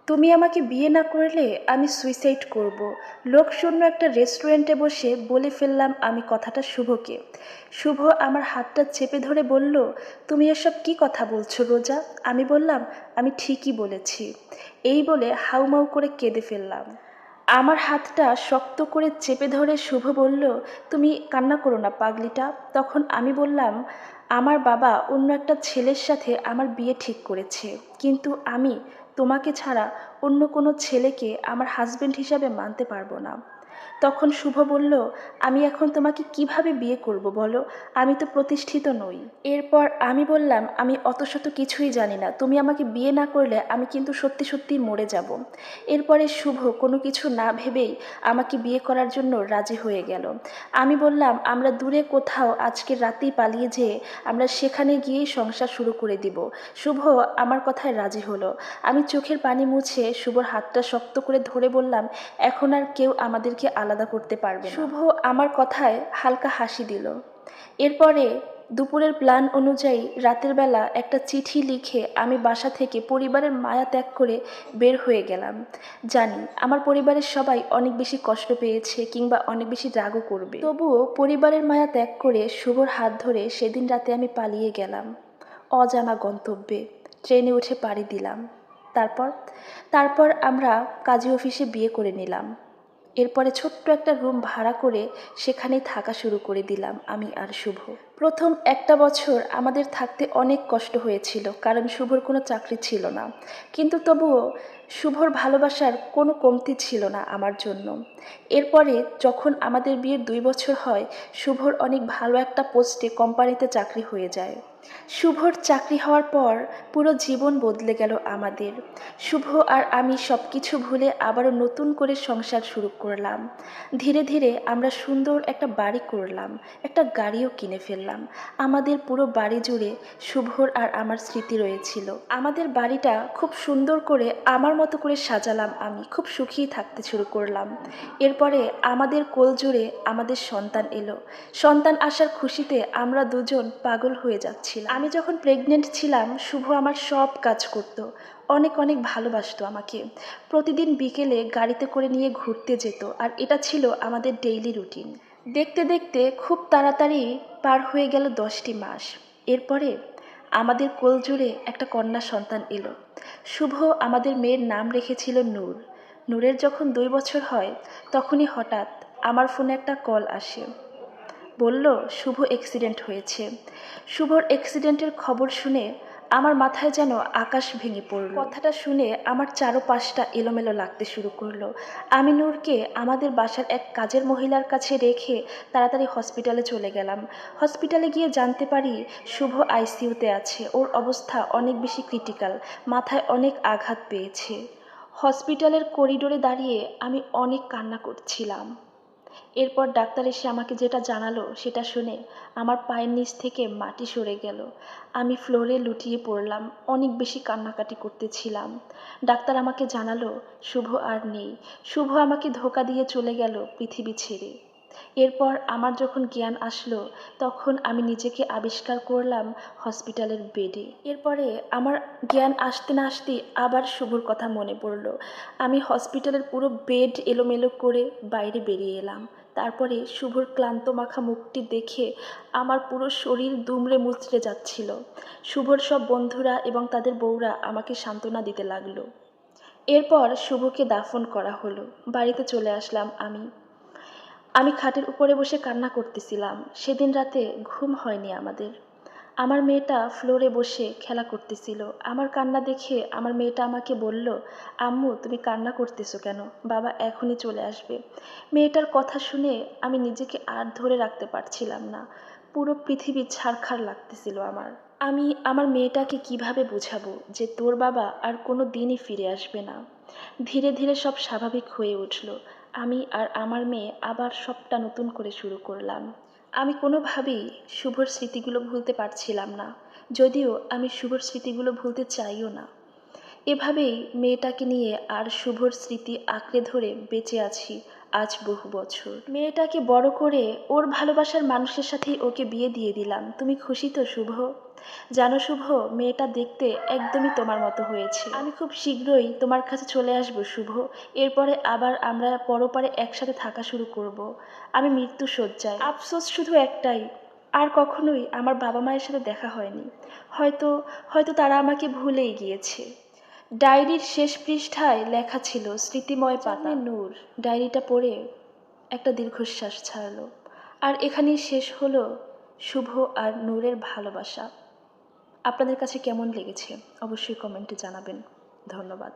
তুমি আমাকে বিয়ে না করলে আমি সুইসাইড করব। লোকশূন্য একটা রেস্টুরেন্টে বসে বলে ফেললাম আমি কথাটা শুভকে। শুভ আমার হাতটা চেপে ধরে বলল, তুমি এসব কি কথা বলছো রোজা? আমি বললাম, আমি ঠিকই বলেছি। এই বলে হাউমাউ করে কেঁদে ফেললাম। আমার হাতটা শক্ত করে চেপে ধরে শুভ বলল, তুমি কান্না করো না পাগলিটা। তখন আমি বললাম, আমার বাবা অন্য একটা ছেলের সাথে আমার বিয়ে ঠিক করেছে, কিন্তু আমি তোমাকে ছাড়া অন্য কোনো ছেলেকে আমার হাজবেন্ড হিসাবে মানতে পারবো না। তখন শুভ বলল, আমি এখন তোমাকে কিভাবে বিয়ে করব বলো? আমি তো প্রতিষ্ঠিত নই। এরপর আমি বললাম, আমি অত শত কিছুই জানি না, তুমি আমাকে বিয়ে না করলে আমি কিন্তু সত্যি সত্যি মরে যাব। এরপরে শুভ কোনো কিছু না ভেবেই আমাকে বিয়ে করার জন্য রাজি হয়ে গেল। আমি বললাম, আমরা দূরে কোথাও আজকের রাতেই পালিয়ে যেয়ে আমরা সেখানে গিয়েই সংসার শুরু করে দিব। শুভ আমার কথায় রাজি হলো। আমি চোখের পানি মুছে শুভর হাতটা শক্ত করে ধরে বললাম, এখন আর কেউ আমাদেরকে আলাদা করতে পারবে না। শুভ আমার কথায় হালকা হাসি দিল। এরপরে দুপুরের প্ল্যান অনুযায়ী রাতের বেলা একটা চিঠি লিখে আমি বাসা থেকে পরিবারের মায়া ত্যাগ করে বের হয়ে গেলাম। জানি আমার পরিবারের সবাই অনেক বেশি কষ্ট পেয়েছে কিংবা অনেক বেশি রাগও করবে, তবুও পরিবারের মায়া ত্যাগ করে শুভর হাত ধরে সেদিন রাতে আমি পালিয়ে গেলাম অজানা গন্তব্যে। ট্রেনে উঠে পাড়ি দিলাম। তারপর তারপর আমরা কাজী অফিসে বিয়ে করে নিলাম। এরপরে ছোট্ট একটা রুম ভাড়া করে সেখানেই থাকা শুরু করে দিলাম আমি আর শুভ। প্রথম একটা বছর আমাদের থাকতে অনেক কষ্ট হয়েছিল, কারণ শুভর কোনো চাকরি ছিল না, কিন্তু তবুও শুভর ভালোবাসার কোনো কমতি ছিল না আমার জন্য। এরপরে যখন আমাদের বিয়ের 2 বছর হয়, শুভর অনেক ভালো একটা পোস্টে কোম্পানিতে চাকরি হয়ে যায়। শুভর চাকরি হওয়ার পর পুরো জীবন বদলে গেল আমাদের। শুভ আর আমি সব কিছু ভুলে আবারও নতুন করে সংসার শুরু করলাম। ধীরে ধীরে আমরা সুন্দর একটা বাড়ি করলাম, একটা গাড়িও কিনে ফেললাম। আমাদের পুরো বাড়ি জুড়ে শুভর আর আমার স্মৃতি রয়েছিল। আমাদের বাড়িটা খুব সুন্দর করে আমার মতো করে সাজালাম, আমি খুব সুখী থাকতে শুরু করলাম। এরপরে আমাদের কোল জুড়ে আমাদের সন্তান এলো। সন্তান আসার খুশিতে আমরা দুজন পাগল হয়ে যাচ্ছিলাম। আমি যখন প্রেগনেন্ট ছিলাম, শুভ আমার সব কাজ করতো, অনেক অনেক ভালোবাসতো আমাকে। প্রতিদিন বিকেলে গাড়িতে করে নিয়ে ঘুরতে যেত, আর এটা ছিল আমাদের ডেইলি রুটিন। দেখতে দেখতে খুব তাড়াতাড়ি পার হয়ে গেল 10টি মাস। এরপরে আমাদের কোল জুড়ে একটা কন্যা সন্তান এলো। শুভ আমাদের মেয়ের নাম রেখেছিল নূর। নূরের যখন 2 বছর হয়, তখনই হঠাৎ আমার ফোনে একটা কল আসে। বলল, শুভ অ্যাক্সিডেন্ট হয়েছে। শুভর অ্যাক্সিডেন্টের খবর শুনে আমার মাথায় যেন আকাশ ভেঙে পড়ল। কথাটা শুনে আমার চারপাশটা এলোমেলো লাগতে শুরু করলো। আমি নূরকে আমাদের বাসার এক কাজের মহিলার কাছে রেখে তাড়াতাড়ি হসপিটালে চলে গেলাম। হসপিটালে গিয়ে জানতে পারি শুভ আইসিইউতে আছে, ওর অবস্থা অনেক বেশি ক্রিটিক্যাল, মাথায় অনেক আঘাত পেয়েছে। হসপিটালের করিডোরে দাঁড়িয়ে আমি অনেক কান্না করছিলাম। এরপর ডাক্তার এসে আমাকে যেটা জানালো সেটা শুনে আমার পায়ের নিচ থেকে মাটি সরে গেল। আমি ফ্লোরে লুটিয়ে পড়লাম, অনেক বেশি কান্নাকাটি করতেছিলাম। ডাক্তার আমাকে জানালো শুভ আর নেই। শুভ আমাকে ধোঁকা দিয়ে চলে গেল পৃথিবী ছেড়ে। এরপর আমার যখন জ্ঞান আসলো, তখন আমি নিজেকে আবিষ্কার করলাম হসপিটালের বেডে। এরপরে আমার জ্ঞান আসতে না আসতেই আবার শুভর কথা মনে পড়লো। আমি হসপিটালের পুরো বেড এলোমেলো করে বাইরে বেরিয়ে এলাম। তারপরে শুভর ক্লান্ত মাখা মুখটি দেখে আমার পুরো শরীর দুমড়ে মুচড়ে যাচ্ছিল। শুভর সব বন্ধুরা এবং তাদের বউরা আমাকে সান্ত্বনা দিতে লাগলো। এরপর শুভকে দাফন করা হলো। বাড়িতে চলে আসলাম আমি। আমি খাটের উপরে বসে কান্না করতেছিলাম। সেদিন রাতে ঘুম হয়নি আমাদের। আমার মেয়েটা ফ্লোরে বসে খেলা করতেছিল। আমার কান্না দেখে আমার মেয়েটা আমাকে বলল, আম্মু তুমি কান্না করতেছো কেন? বাবা এখনই চলে আসবে। মেয়েটার কথা শুনে আমি নিজেকে আর ধরে রাখতে পারছিলাম না। পুরো পৃথিবী ছারখার লাগতেছিল আমার। আমি আমার মেয়েটাকে কিভাবে বোঝাবো যে তোর বাবা আর কোনো দিনই ফিরে আসবে না। ধীরে ধীরে সব স্বাভাবিক হয়ে উঠল। আমি আর আমার মেয়ে আবার সবটা নতুন করে শুরু করলাম। আমি কোনোভাবেই শুভর স্মৃতিগুলো ভুলতে পারছিলাম না, যদিও আমি শুভর স্মৃতিগুলো ভুলতে চাইও না। এভাবেই মেয়েটাকে নিয়ে আর শুভর স্মৃতি আঁকড়ে ধরে বেঁচে আছি আজ বহু বছর। মেয়েটাকে বড় করে ওর ভালোবাসার মানুষের সাথেই ওকে বিয়ে দিয়ে দিলাম। তুমি খুশি তো শুভ? জানো শুভ, মেয়েটা দেখতে একদমই তোমার মতো হয়েছে। আমি খুব শীঘ্রই তোমার কাছে চলে আসবো শুভ। এরপরে আবার আমরা পরপারে একসাথে থাকা শুরু করব। আমি মৃত্যু শয্যায়। আফসোস শুধু একটাই, আর কখনোই আমার বাবা মায়ের সাথে দেখা হয়নি। হয়তো হয়তো তারা আমাকে ভুলেই গিয়েছে। ডায়েরির শেষ পৃষ্ঠায় লেখা ছিল স্মৃতিময় পাতা। নূর ডায়েরিটা পড়ে একটা দীর্ঘশ্বাস ছাড়লো। আর এখানেই শেষ হলো শুভ আর নূরের ভালোবাসা। আপনাদের কাছে কেমন লেগেছে অবশ্যই কমেন্টে জানাবেন। ধন্যবাদ।